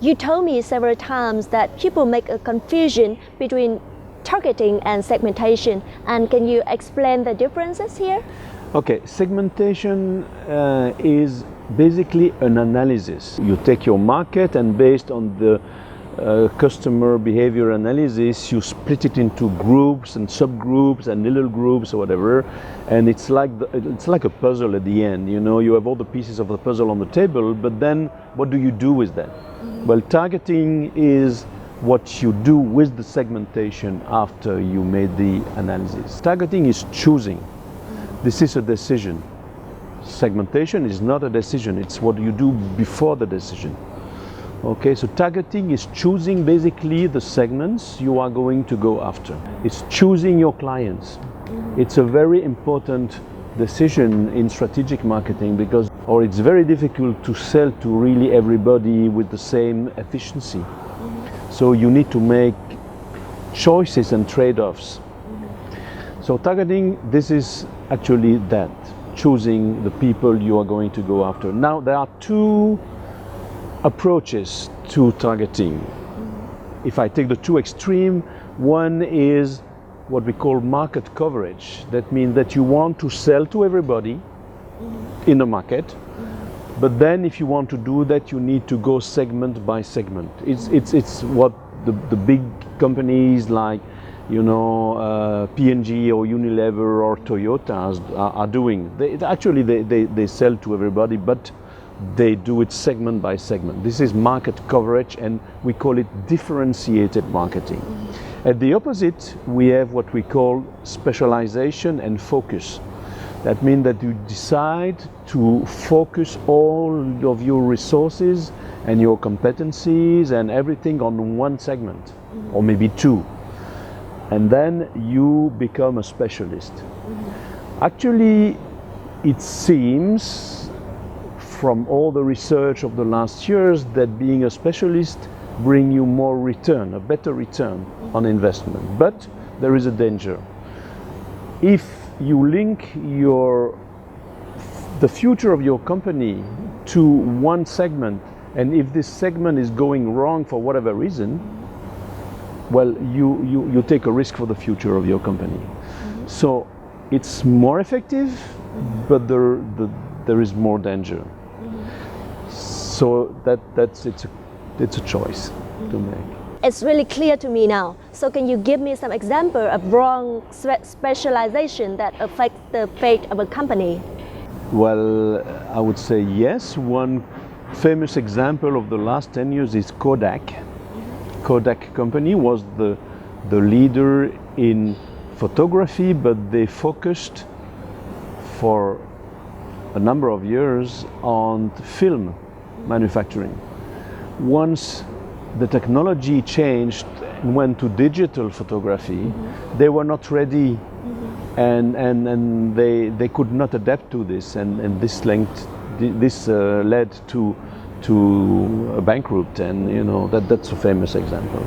You told me several times that people make a confusion between targeting and segmentation. And can you explain the differences here? Okay, segmentation is basically an analysis. You take your market and based on the customer behavior analysis, you split it into groups and subgroups and little groups or whatever, and it's like a puzzle at the end. You know, you have all the pieces of the puzzle on the table, but then what do you do with that? Well, targeting is what you do with the segmentation after you made the analysis. Targeting is choosing. This is a decision. Segmentation is not a decision, it's what you do before the decision. Okay, so targeting is choosing basically the segments you are going to go after. It's choosing your clients. It's a very important decision in strategic marketing because, or it's very difficult to sell to really everybody with the same efficiency. So you need to make choices and trade-offs. So targeting, this is actually that, choosing the people you are going to go after. Now there are two approaches to targeting. If I take the two extreme, one is what we call market coverage. That means that you want to sell to everybody in the market, but then if you want to do that, you need to go segment by segment. It's what the big companies like, you know, P&G or Unilever or Toyota are doing. They sell to everybody, but they do it segment by segment. This is market coverage, and we call it differentiated marketing. At the opposite, we have what we call specialization and focus. That means that you decide to focus all of your resources and your competencies and everything on one segment, or maybe two. And then you become a specialist. Actually, it seems from all the research of the last years that being a specialist brings you more return, a better return on investment. But there is a danger. If you link the future of your company to one segment, and if this segment is going wrong for whatever reason, well, you take a risk for the future of your company. So it's more effective, but there is more danger. So it's a choice to make. It's really clear to me now. So can you give me some example of wrong specialization that affects the fate of a company? Well, I would say yes. One famous example of the last 10 years is Kodak. Kodak company was the leader in photography, but they focused for a number of years on film manufacturing. Once the technology changed and went to digital photography, they were not ready, and they could not adapt to this, and this led to a bankrupt, and you know that's a famous example.